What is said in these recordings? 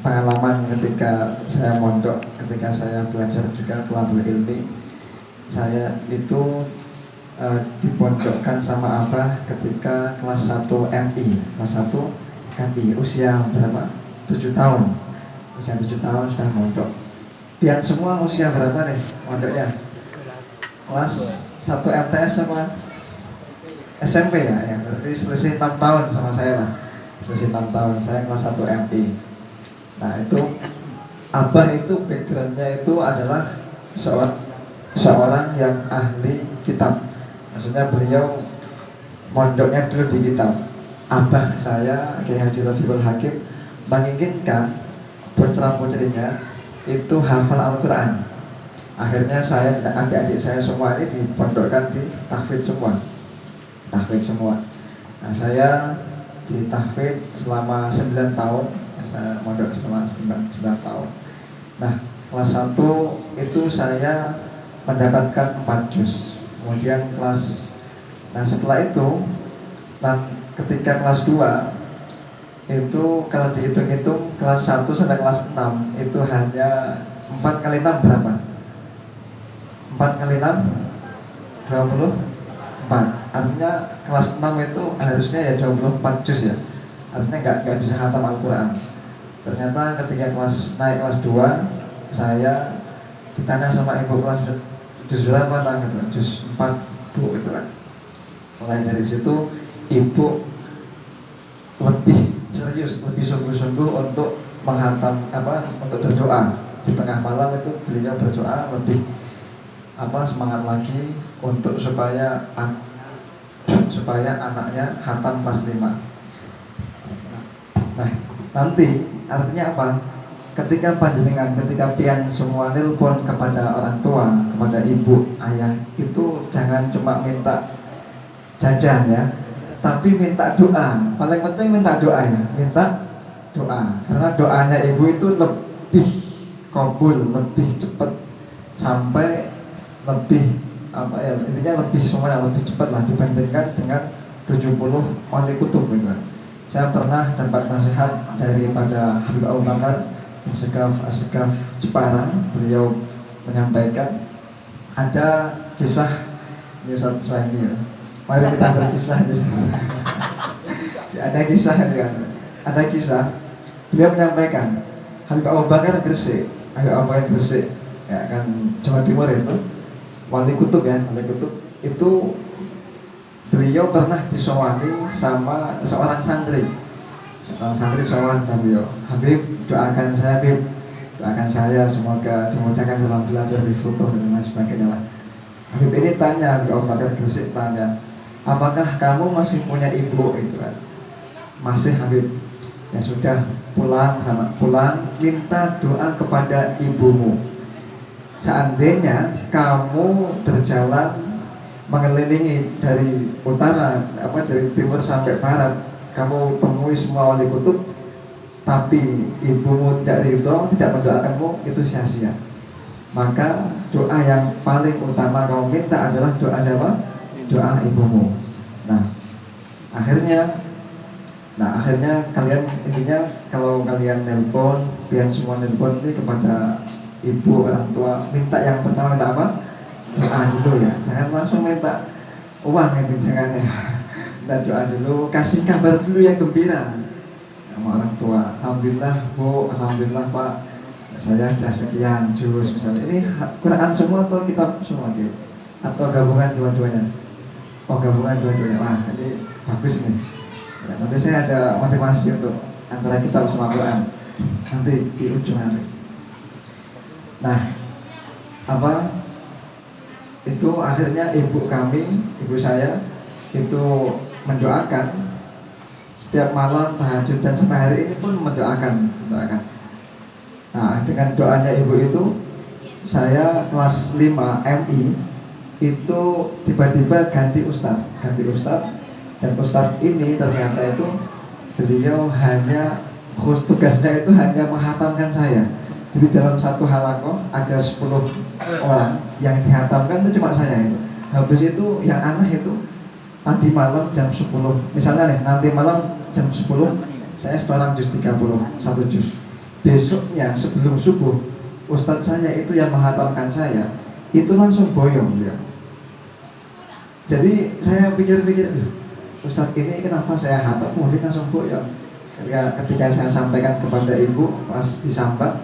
pengalaman ketika saya mondok, ketika saya belajar juga thalabul ilmi. Saya itu dipondokkan sama abah ketika kelas 1 MI, kelas 1 MI, usia berapa? 7 tahun. Usia 7 tahun sudah mondok. Pian semua usia berapa nih mondoknya? Kelas 1 MTS sama SMP ya, berarti selisih 6 tahun sama saya lah. Selisih 6 tahun, saya kelas 1 MI. Nah itu, abah itu backgroundnya itu adalah seorang yang ahli kitab. Maksudnya beliau mondoknya dulu di kitab. Abah saya, Kiai Haji Rafiqul Hakim, menginginkan putra putrinya itu hafal Al-Quran. Akhirnya saya dan adik-adik saya semua ini dipondokkan di tahfidz semua. Tahfidz semua. Nah saya di tahfidz selama 9 tahun. Saya mondok selama 9 tahun. Nah kelas 1 itu saya mendapatkan 4 juz. Kemudian setelah itu ketika kelas 2 itu kalau dihitung-hitung kelas 1 sampai kelas 6 itu hanya 4 kali 6 berapa? 4 kali 6 24. Artinya kelas 6 itu harusnya ya 24 juz ya. Artinya nggak bisa khatam Al-Quran. Ternyata ketika naik kelas 2 saya ditanya sama ibu kelas juz berapa gitu, juz 4 bu itu kan. Mulai dari situ ibu lebih serius, lebih sungguh-sungguh untuk menghantam untuk berdoa. Di tengah malam itu beliau berdoa lebih semangat lagi untuk supaya anaknya khatam kelas 5. Nah, nanti artinya apa? Ketika pian semua nelpon kepada orang tua, kepada ibu, ayah, itu jangan cuma minta jajan ya, tapi minta doa. Paling penting minta doa ya, minta doa. Karena doanya ibu itu lebih kabul, lebih cepat, sampai lebih intinya lebih semuanya lebih cepat lah dibandingkan dengan 70 wali kutub gitu. Saya pernah dapat nasihat daripada Habib Abu Bakar Asegaf Jepara. Beliau menyampaikan ada kisah di Ustaz Suhaimi. Mari kita berkisah di sini. Ada kisah. Beliau menyampaikan Habib Abu Bakar Gresik ya kan, Jawa Timur itu wali kutub itu beliau pernah disowani sama seorang santri sowan dan beliau, Habib doakan saya Habib, doakan saya semoga dimudahkan dalam belajar di foto dan lain sebagainya lah. Habib ini tanya, Habib Abu Bakar Gresik tanya, apakah kamu masih punya ibu? Itu kan, masih Habib. Ya sudah, pulang minta doa kepada ibumu. Seandainya kamu berjalan mengelilingi dari utara dari timur sampai barat, kamu temui semua wali kutub, tapi ibumu tidak ridho, tidak mendoakanmu, itu sia-sia. Maka doa yang paling utama kamu minta adalah doa siapa? Doa ibumu. Nah akhirnya kalian, intinya kalau kalian nelpon, pian semua nelpon ini kepada ibu, orang tua, minta yang pertama minta apa? Doa dulu ya, jangan langsung minta uang itu, jangan ya. Minta doa dulu, kasih kabar dulu yang gembira sama orang tua. Alhamdulillah bu, alhamdulillah pak, saya sudah sekian juz misalnya. Ini Quran semua atau kitab semua gitu? Atau gabungan dua-duanya? Oh gabungan dua-duanya, wah ini bagus nih. Ya, nanti saya ada motivasi untuk antara kitab sama Quran nanti di ujung nanti. Nah itu akhirnya ibu saya itu mendoakan setiap malam tahajud, dan sampai hari ini pun mendoakan. Nah dengan doanya ibu itu, saya kelas 5 MI itu tiba-tiba ganti ustadz, dan ustadz ini ternyata itu beliau tugasnya itu hanya menghatamkan saya. Jadi dalam satu halakoh ada 10 orang yang dihatamkan itu cuma saya itu. Habis itu yang aneh itu tadi malam jam 10, misalnya nih nanti malam jam 10 saya setoran juz 30, 1 juz. besoknya sebelum subuh ustadz saya itu yang menghatamkan saya itu langsung boyong ya. Jadi saya pikir-pikir, ustadz ini kenapa saya hatam kemudian langsung boyong. Ketika saya sampaikan kepada ibu pas disambat,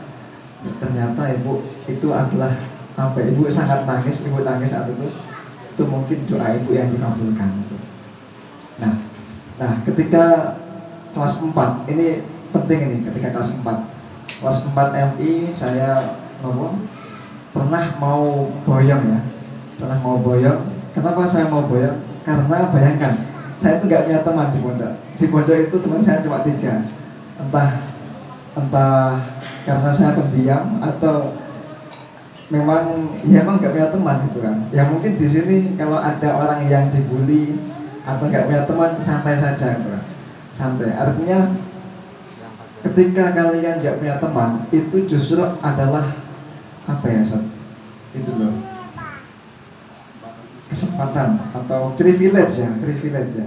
ternyata ibu itu adalah apa? Ibu sangat nangis, ibu nangis saat itu mungkin doa ibu yang dikabulkan. Nah, ketika kelas 4 ini penting ini, ketika kelas 4 MI saya pernah mau boyong ya, pernah mau boyong. Kenapa saya mau boyong? Karena bayangkan saya itu nggak punya teman di pondok. Di pondok itu teman saya cuma 3. Entah karena saya pendiam atau memang nggak punya teman gitu kan. Ya mungkin di sini kalau ada orang yang dibully atau nggak punya teman santai saja gitu kan. Santai. Artinya ketika kalian nggak punya teman itu justru adalah apa ya, Ustaz? Itu loh, kesempatan atau privilege ya. Privilege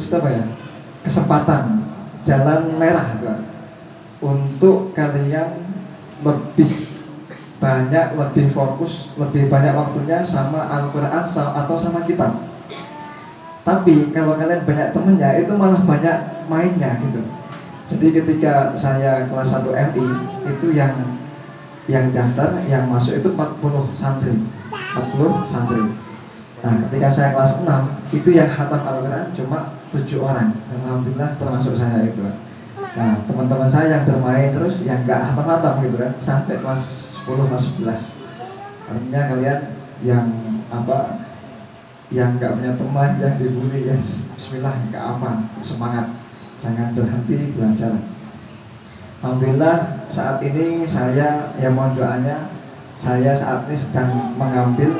itu apa ya? Kesempatan, jalan merah gitu kan, untuk kalian lebih banyak, lebih fokus, lebih banyak waktunya sama Al-Quran atau sama kitab. Tapi kalau kalian banyak temennya itu malah banyak mainnya gitu. Jadi ketika saya kelas 1 MI itu yang daftar, yang masuk itu 40 santri. Nah, ketika saya kelas 6 itu yang khatam Al-Quran cuma 7 orang. Dan alhamdulillah termasuk saya itu. Nah, teman-teman saya yang bermain terus yang enggak khatam-khatam gitu kan sampai kelas 10, kelas 11. Artinya kalian yang enggak punya teman, yang dibully, ya bismillah, enggak apa, semangat. Jangan berhenti belajar. Alhamdulillah saat ini saya, ya mohon doanya, saya saat ini sedang mengambil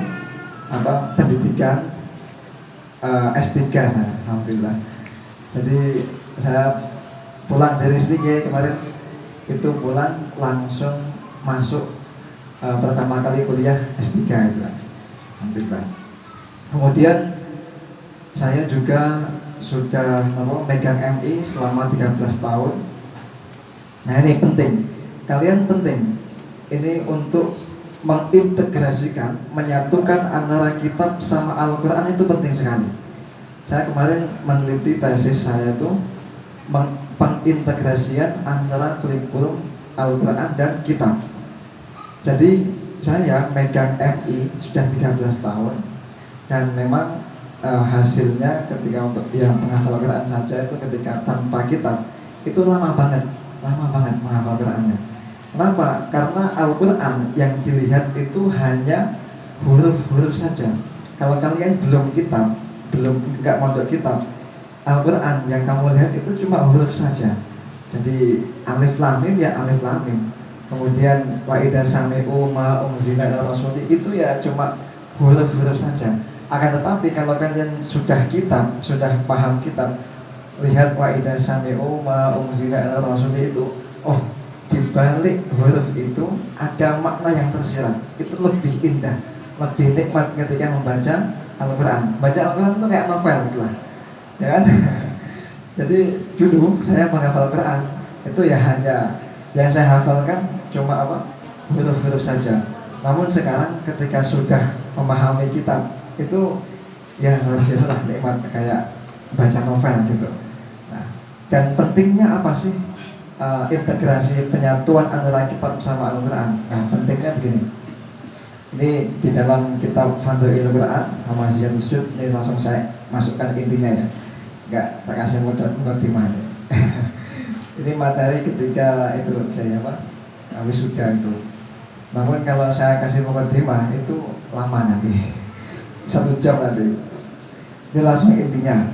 pendidikan S3 saya, alhamdulillah. Jadi saya pulang dari sini kemarin itu pulang langsung masuk pertama kali kuliah S3 itu, alhamdulillah. Kemudian saya juga sudah megang MI selama 13 tahun. Nah ini penting, kalian penting ini untuk mengintegrasikan, menyatukan antara kitab sama Al-Quran itu penting sekali. Saya kemarin meneliti tesis saya itu pengintegrasian antara kurikulum Al-Quran dan kitab. Jadi saya megang MI sudah 13 tahun dan memang hasilnya ketika untuk yang menghafal Quran saja itu ketika tanpa kitab itu lama banget menghafal Qurannya. Kenapa? Karena Al-Quran yang dilihat itu hanya huruf-huruf saja. Kalau kalian belum nggak mondok kitab, Al-Quran yang kamu lihat itu cuma huruf saja. Jadi alif lam mim ya alif lam mim. Kemudian wa idza sami'u ma unzila ila rasuli itu ya cuma huruf-huruf saja. Akan tetapi kalau kalian sudah kitab, sudah paham kitab, lihat wa idza sami'u ma unzila ila rasuli itu, oh di balik huruf itu ada makna yang tersirat. Itu lebih indah, lebih nikmat ketika membaca Al-Quran. Baca Al-Quran itu kayak novel gitu lah, ya kan? Jadi dulu saya menghafal Quran itu ya hanya yang saya hafalkan cuma huruf-huruf saja. Namun sekarang ketika sudah memahami kitab itu ya luar biasa lah, nikmat kayak baca novel gitu. Nah, dan pentingnya apa sih integrasi penyatuan antara kitab sama Al-Quran? Nah, pentingnya begini. Ini di dalam kitab Fadhilul Quran Hamziyatus Sujud, ini langsung saya masukkan intinya ya. Enggak tak kasih mukadimah. Ini materi ketika itu kayak wisuda itu. Namun kalau saya kasih mukadimah itu lama nanti. 1 jam nanti. Ini langsung intinya.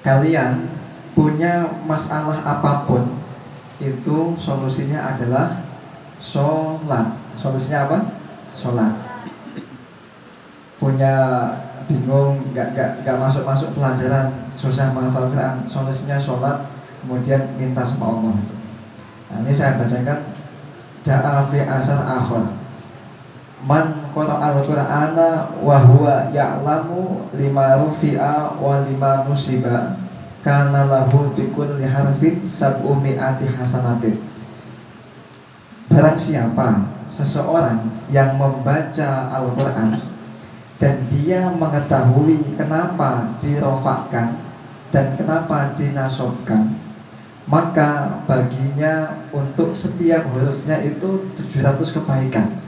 Kalian punya masalah apapun itu solusinya adalah sholat. Solusinya apa? Sholat. Punya bingung, nggak masuk pelajaran, susah menghafal Quran, solusinya sholat, kemudian minta sama Allah itu. Nah, ini saya bacakan. Ja'a fi asar akhir man qara'al qur'ana wa huwa ya'lamu lima rufi'a wa lima nusiba kana lahu bikulli harfin sab'umi'ati hasanatin. Barang siapa seseorang yang membaca Al-Quran dan dia mengetahui kenapa dirofakkan dan kenapa dinasobkan, maka baginya untuk setiap hurufnya itu 700 kebaikan.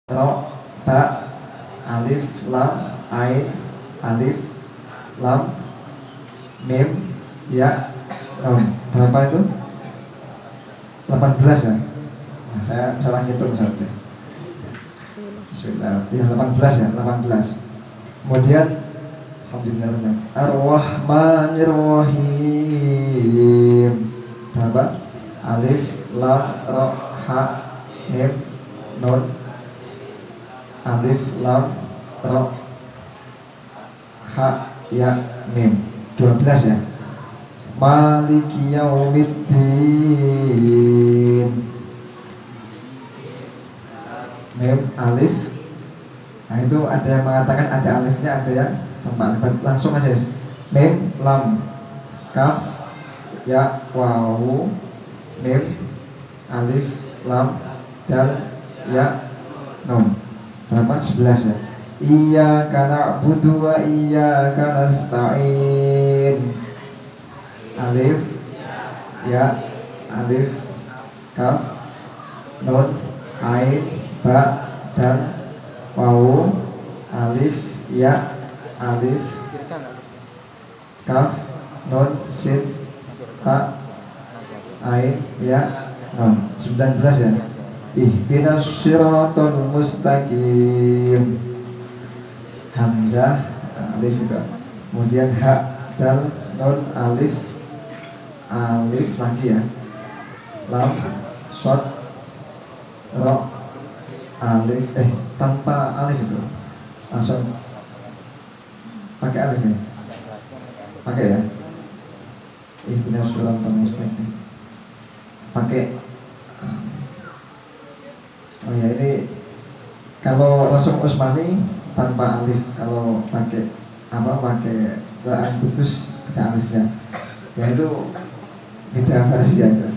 Ro, ba, alif, lam, ain, alif, lam, mim, ya, nom. Berapa itu? 18 ya? Nah, saya salah ngitung satu. Bismillah. Ya 18 ya, 18. Kemudian alhamdulillah Ar-Rahmanir-Rahim. Berapa? Alif, lam, ro, ha, mim, nun. Alif, lam, ro, ha, ya, mim. 12 ya. Maliki yaumiddin. Mim, alif. Nah itu ada yang mengatakan ada alifnya, ada yang tanpa alif. Langsung aja guys. Mim, lam, kaf, ya, wawu, mim, alif, lam, dal, ya, nun. Berapa? 11 ya. Iyyaka na'budu wa iyyaka nasta'in. Alif, ya, alif, kaf, nun, ain, ba, dal, wawu, alif, ya, alif, kaf, nun, sin, ta, ain, ya, nun. 19 ya. Ihdinas siratal mustaqim. Hamzah, alif itu. Kemudian ha, dal, nun, alif, alif lagi ya. Lam, shad, ro, alif, tanpa alif itu. Langsung pakai alif ya. Pakai ya. Ihdinas siratal mustaqim. Pakai Oh ya, ini kalau langsung Usmani tanpa alif, kalau pakai pakai Quran Kudus ada alifnya. Ya itu beda versi ya gitu.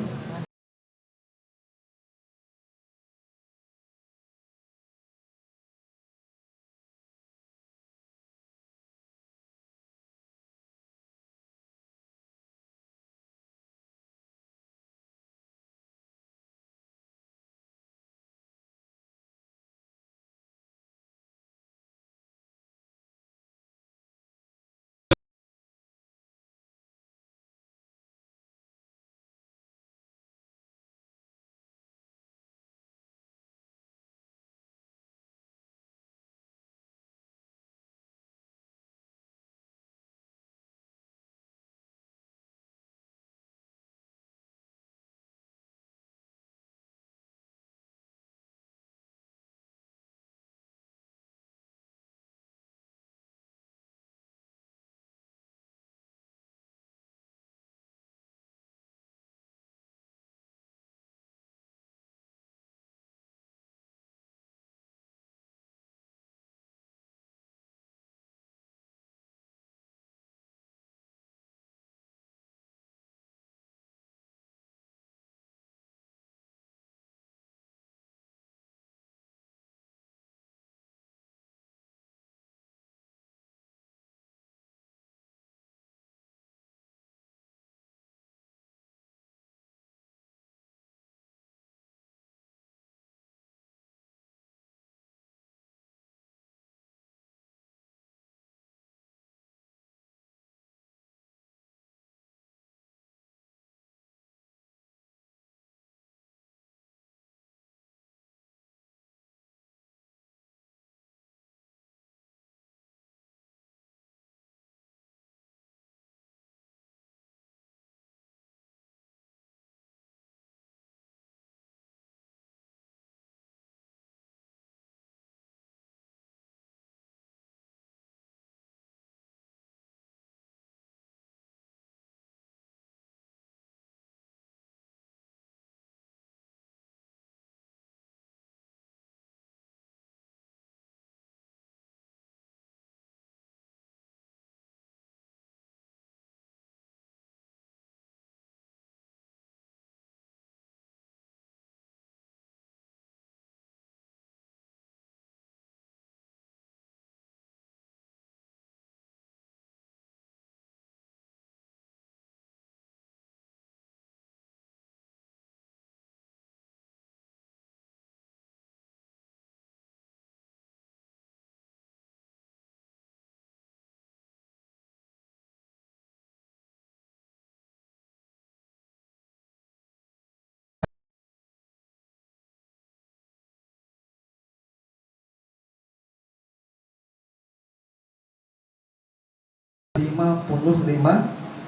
Rp55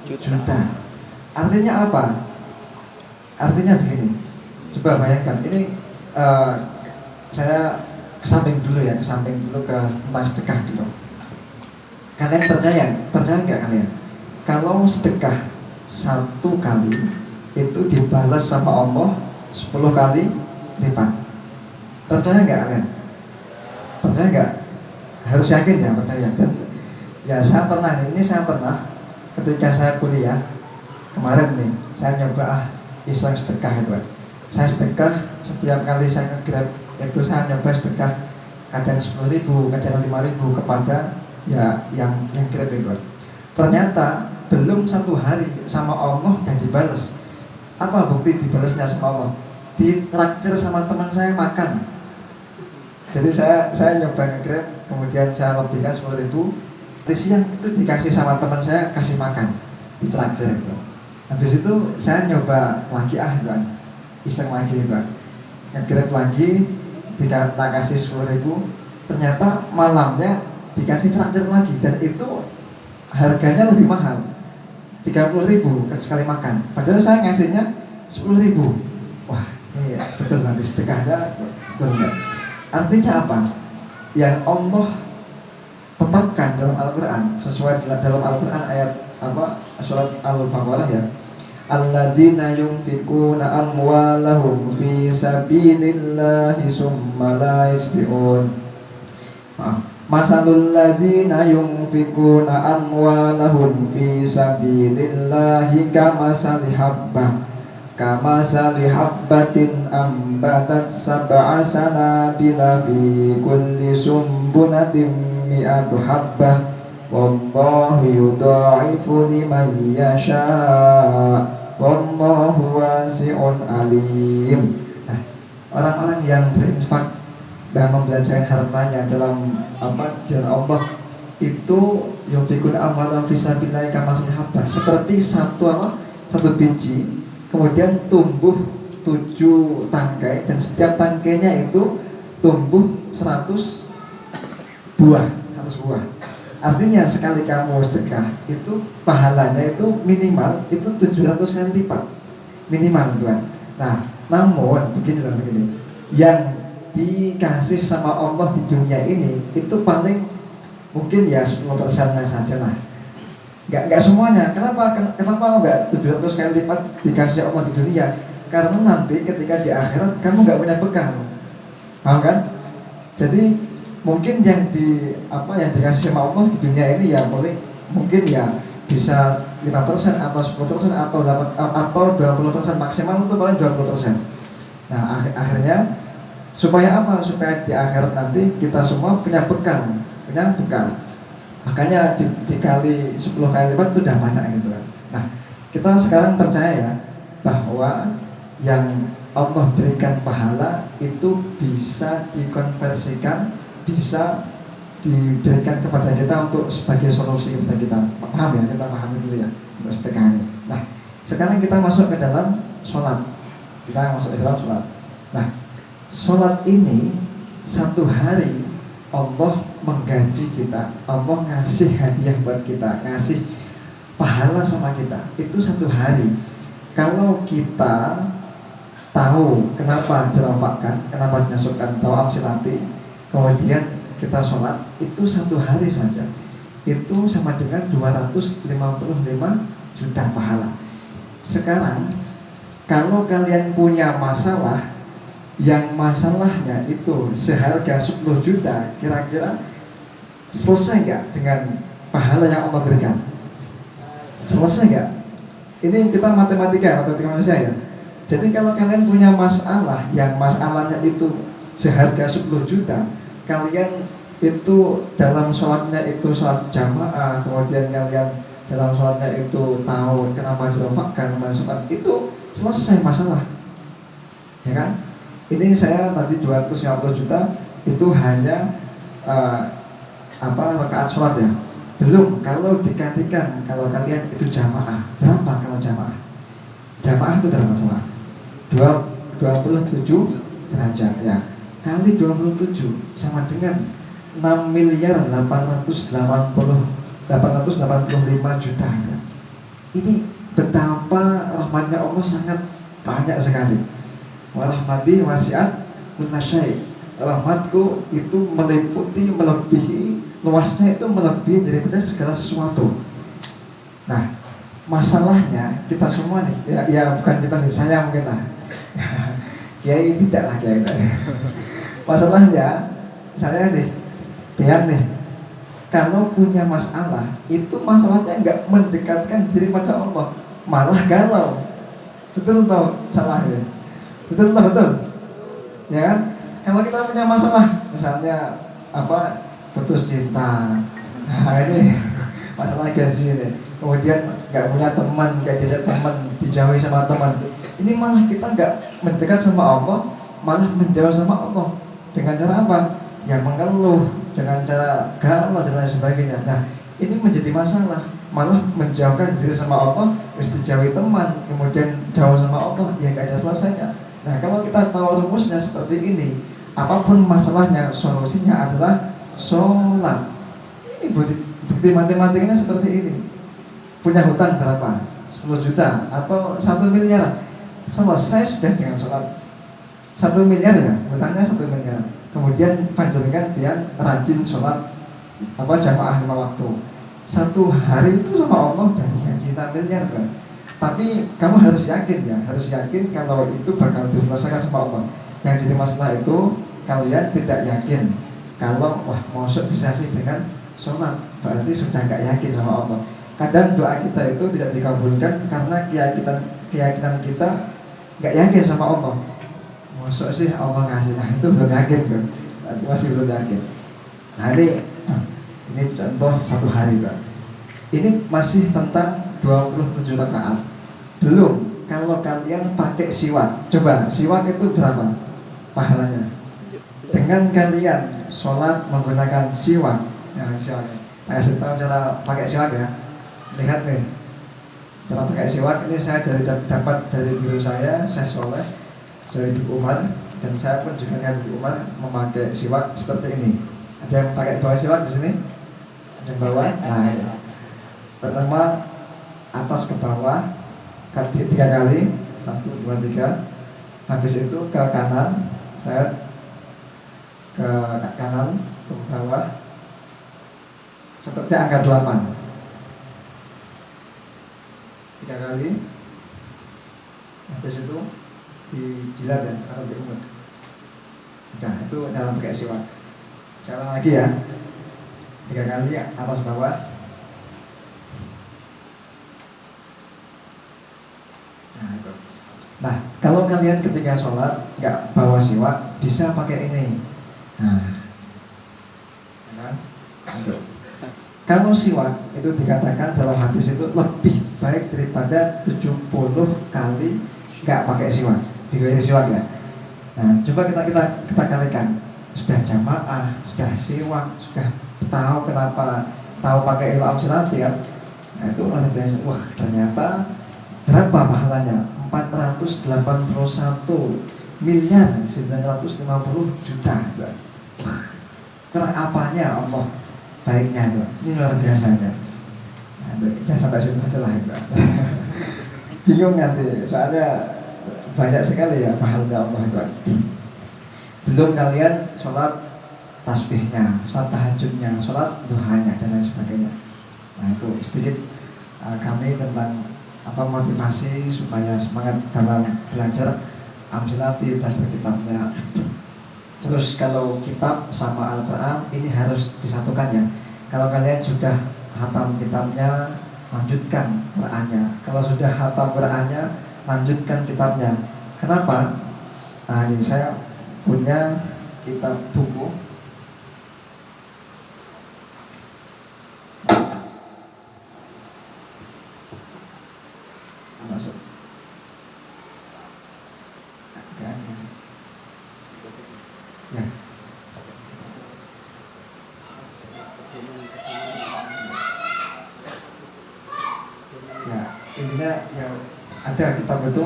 juta. Artinya apa? Artinya begini. Coba bayangkan, ini eh, saya kesamping dulu ya, kesamping dulu ke tentang sedekah dulu. Kalian percaya? Percaya nggak kalian? Kalau sedekah satu kali itu dibalas sama Allah 10 kali lipat. Percaya nggak kalian? Percaya nggak? Harus yakin ya, percaya. Dan ya saya pernah ketika saya kuliah kemarin nih, saya nyoba iseng sedekah itu. Saya sedekah setiap kali saya nge-grab itu saya nyoba sedekah kadang 10.000, kadang 5.000 kepada ya yang grab itu. Ternyata belum satu hari sama Allah dan dibales. Apa bukti dibalasnya sama Allah? Ditraktir sama teman saya makan. Jadi saya nyoba nge-grab, kemudian saya lebihkan 10.000. Di siang itu dikasih sama teman saya, kasih makan, ditraktir itu. Habis itu saya nyoba lagi iseng lagi itu, nge-grab lagi, tak kasih 10.000. Ternyata malamnya dikasih traktir lagi, dan itu harganya lebih mahal, 30.000 sekali makan. Padahal saya ngasihnya 10.000. Wah, ini ya, betul nanti sedekahnya betul enggak? Artinya apa? Yang Allah tetapkan dalam Al-Quran, sesuai dalam Al-Quran ayat surat Al-Baqarah ya, alladzina yunfikuna amwalahum fi sabilillahi summa la yusbi'un. Maaf. Masalul ladzina yunfikuna amwalahum fi sabilillahi kamasali habbatin ambatat sab'a sanabila fi kulli sumbulatin mi'atu habbah wallahu yudha'ifu liman yasha wallahu wasi'un alim. Nah, orang-orang yang berinfak dan membelanjakan hartanya dalam jalan Allah itu yunfikun amwalan fisabilillah kamasali habbah, seperti satu biji kemudian tumbuh 7 tangkai dan setiap tangkainya itu tumbuh 100 buah. Artinya sekali kamu sedekah itu pahalanya itu minimal itu 700 kali lipat minimal, Tuhan. Nah, namun begini yang dikasih sama Allah di dunia ini itu paling mungkin ya 10% saja lah. Enggak semuanya. Kenapa enggak 700 kali lipat dikasih Allah di dunia? Karena nanti ketika di akhirat kamu enggak punya bekal. Paham kan? Jadi mungkin yang dikasih sama Allah di dunia ini ya mungkin ya bisa 5% atau 10% atau 20%, maksimal itu paling 20%. Nah, akhirnya supaya apa? Supaya di akhirat nanti kita semua punya bekal. Makanya dikali 10 kali lipat itu udah banyak gitu kan. Nah, kita sekarang percaya ya bahwa yang Allah berikan pahala itu bisa dikonversikan, bisa diberikan kepada kita untuk sebagai solusi kepada kita. Paham ya? Kita pahami dulu ya untuk sedekah ini. Nah, sekarang kita masuk ke dalam sholat. Nah, sholat ini satu hari Allah menggaji kita, Allah ngasih hadiah buat kita, ngasih pahala sama kita. Itu satu hari. Kalau kita tahu kenapa dirafakkan, kenapa dinasukkan tahu amsilati, kemudian kita sholat, itu satu hari saja itu sama dengan 255 juta pahala. Sekarang kalau kalian punya masalah yang masalahnya itu seharga 10 juta, kira-kira selesai nggak dengan pahala yang Allah berikan? Selesai nggak? Ini kita matematika manusia ya. Jadi kalau kalian punya masalah yang masalahnya itu seharga 10 juta, kalian itu dalam sholatnya itu sholat jamaah, kemudian kalian dalam sholatnya itu tahu kenapa dirafakkan, masukkan, itu selesai masalah, ya kan? Ini saya tadi 250 juta itu hanya rakaat sholat ya. Belum kalau dikalikan, kalau kalian itu jamaah, berapa kalau jamaah? Jamaah itu berapa jamaah? 27 derajat ya. Kali 27 sama dengan 6.885 juta ya. Ini betapa rahmatnya Allah sangat banyak sekali. Wa rahmati wasi'at kulla syai'. Rahmatku itu melebihi luasnya, itu melebihi daripada segala sesuatu. Nah, masalahnya kita semua nih, ya bukan kita sih, saya mungkin lah. Kiai tidak lah, kiai tadi. Masalahnya saya nih, biar nih, kalau punya masalah itu masalahnya enggak mendekatkan diri pada Allah, malah galau. Betul atau salah ya? Betul, ya kan? Kalau kita punya masalah, misalnya putus cinta, nah ini masalah gaji ini. Kemudian nggak punya teman, nggak diajak teman, dijauhi sama teman. Ini malah kita nggak mendekat sama Allah, malah menjauh sama Allah. Dengan cara apa? Ya mengeluh, dengan cara galau dan lain sebagainya. Nah, ini menjadi masalah. Malah menjauhkan diri sama Allah, mesti dijauhi teman, kemudian jauh sama Allah, ya nggak ada selesainya. Nah, kalau kita tahu rumusnya seperti ini, apapun masalahnya, solusinya adalah sholat. Ini bukti matematikanya seperti ini. Punya hutang berapa? 10 juta atau 1 miliar, selesai sudah dengan sholat. 1 miliar ya, hutangnya 1 miliar. Kemudian panjenengan pian rajin sholat jamaah 5 waktu. Satu hari itu sama Allah dari gaji 6 miliar kan. Tapi kamu harus yakin ya, harus yakin kalau itu bakal diselesaikan sama Allah. Yang jadi masalah itu kalian tidak yakin kalau wah masuk bisa sih dengan sholat, berarti sudah nggak yakin sama Allah. Kadang doa kita itu tidak dikabulkan karena keyakinan kita nggak yakin sama Allah. Masuk sih Allah ngasih, nah itu belum yakin tuh, masih belum yakin. Nah ini contoh satu hari tuh. Ini masih tentang 27 rakaat. Belum kalau kalian pakai siwak. Coba siwak itu berapa pahalanya? Dengan kalian sholat menggunakan siwak. Ya, siwak. Saya kasih tahu cara pakai siwak ya. Lihat nih, cara pakai siwak ini saya dapat dari guru saya Soleh, dari Bu Umar, dan saya pun juga lihat Bu Umar memakai siwak seperti ini. Ada yang pakai bawa siwak di sini? Yang bawah. Nah, ya. Pertama atas ke bawah 3 kali, 1, 2, 3. Habis itu ke kanan, saya ke kanan, ke bawah, seperti angka 8. 3 kali. Habis itu dijilat ya, atau diumut. Nah, itu cara pakai siwak. Saya ulang lagi ya. 3 kali atas bawah. Nah itu. Nah kalau kalian ketika sholat nggak bawa siwak, bisa pakai ini. Nah, kan? Itu. Kalau siwak itu dikatakan dalam hadis itu lebih baik daripada 70 kali nggak pakai siwak. Bagaimana siwak ya? Nah coba kita kalikan. Sudah jamaah, sudah siwak, sudah tahu kenapa tahu pakai ilmu amsilati kan? Nah itu luar biasa. Wah ternyata berapa pahalanya? 481 miliar 950 juta. Wah, kurang apanya Allah baiknya tuh. Ini luar biasa ya. Nah, jangan sampai situ saja lah ya. Bingung nanti, soalnya banyak sekali ya pahalanya Allah itu. Belum kalian sholat tasbihnya, sholat tahajudnya, sholat duhanya dan lain sebagainya. Nah itu sedikit kami tentang motivasi supaya semangat dalam belajar amsilati, belajar kitabnya. Terus kalau kitab sama Al-Quran ini harus disatukan ya. Kalau kalian sudah hatam kitabnya, lanjutkan Qurannya. Kalau sudah hatam Qurannya, lanjutkan kitabnya. Kenapa? Nah ini saya punya kitab buku. Maksud ya. Ya, intinya yang ada kitab itu,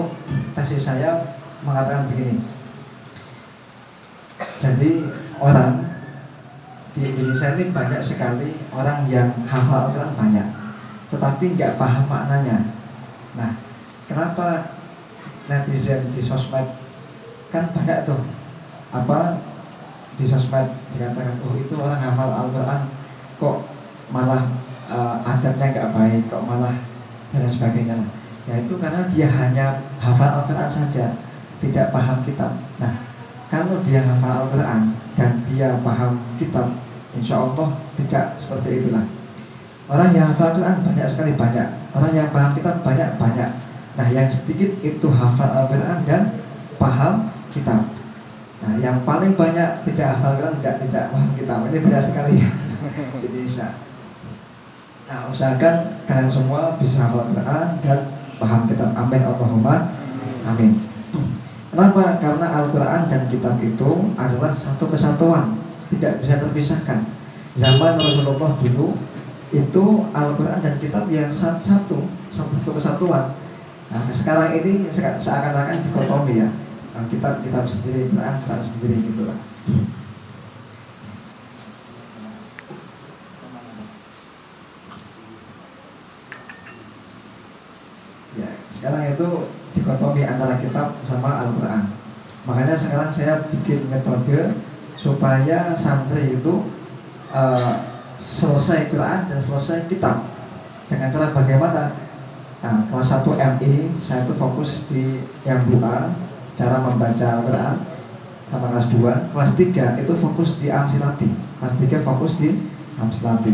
tesis saya mengatakan begini. Jadi orang di Indonesia ini banyak sekali orang yang hafal Al-Quran banyak, tetapi nggak paham maknanya. Nah, kenapa netizen di sosmed kan banyak tuh di sosmed dikatakan oh itu orang hafal Al-Quran kok malah adabnya nggak baik, kok malah dan sebagainya lah. Ya itu karena dia hanya hafal Al-Quran saja, tidak paham kitab. Nah kalau dia hafal Al-Quran dan dia paham kitab, insya Allah tidak seperti itulah. Orang yang hafal Al-Quran banyak sekali, banyak. Orang yang paham kitab banyak. Nah yang sedikit itu hafal Al-Quran dan paham kitab. Nah yang paling banyak tidak hafal Quran, tidak paham kitab. Ini banyak sekali ya. Jadi bisa. Nah usahakan kalian semua bisa hafal Quran dan paham kitab. Amin Allahumma amin. Kenapa? Karena Al-Quran dan kitab itu adalah satu kesatuan, tidak bisa terpisahkan. Zaman Rasulullah dulu itu Al-Quran dan kitab yang satu kesatuan. Nah sekarang ini seakan-akan dikotomi ya. Kitab sendiri, Quran sendiri gitu lah. Ya, sekarang itu dikotomi antara kitab sama Al-Quran. Makanya sekarang saya bikin metode supaya santri itu selesai Quran dan selesai kitab. Dengan cara bagaimana? Nah, kelas 1 MI saya itu fokus di yang doa, cara membaca Al-Quran. Sama kelas 2, kelas 3 itu fokus di Amsilati. Kelas 3 fokus di Amsilati.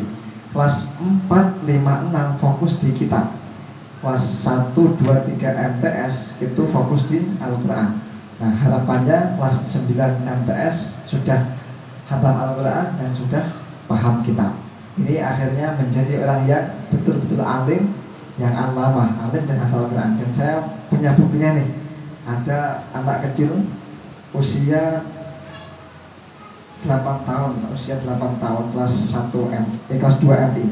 Kelas 4, 5, 6 fokus di kitab. Kelas 1, 2, 3 MTS itu fokus di Al-Quran. Nah, harapannya kelas 9 MTS sudah hatam Al-Quran dan sudah paham kitab. Ini akhirnya menjadi orang yang betul-betul alim, yang alamah, alim dan hafal Al-Quran. Dan saya punya buktinya nih. Ada anak kecil usia 8 tahun, kelas 2 MI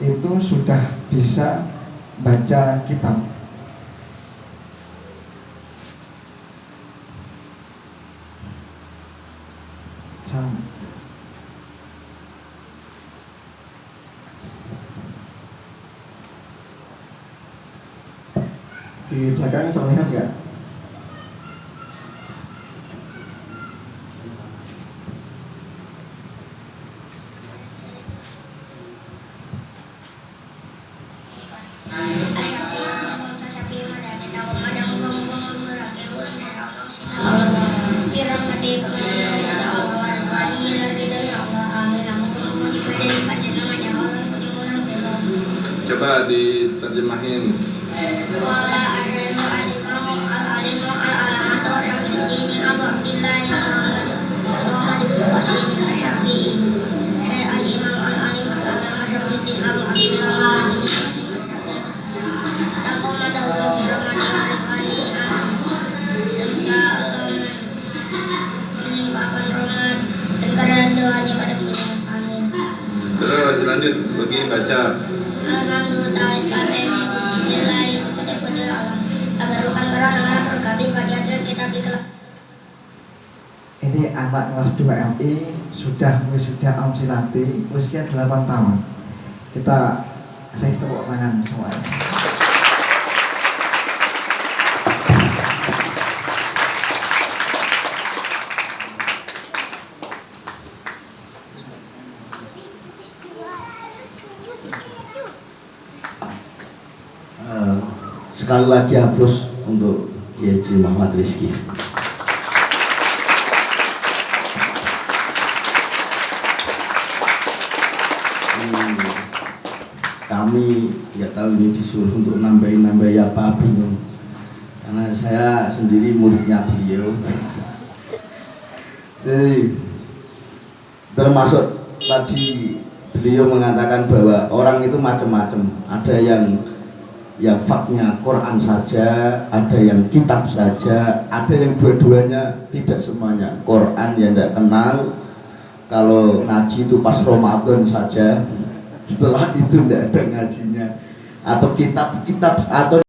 itu sudah bisa baca kitab. Di belakangnya terlihat nggak? Coba diterjemahin. Terus lanjut bagi baca. Ini anak kelas 2 MI sudah Amsilati usia 8 tahun. Saya tepuk tangan semuanya. Sekali lagi aplaus untuk Yaji Muhammad Rizky. Kami nggak tahu ini disuruh untuk nambahin apa, bingung. Karena saya sendiri muridnya beliau. Jadi termasuk tadi beliau mengatakan bahwa orang itu macam-macam. Ada yang faknya Quran saja, ada yang kitab saja, ada yang dua-duanya, tidak semuanya. Quran yang tidak kenal, kalau ngaji itu pas Ramadan saja, setelah itu tidak ada ngajinya. Atau kitab atau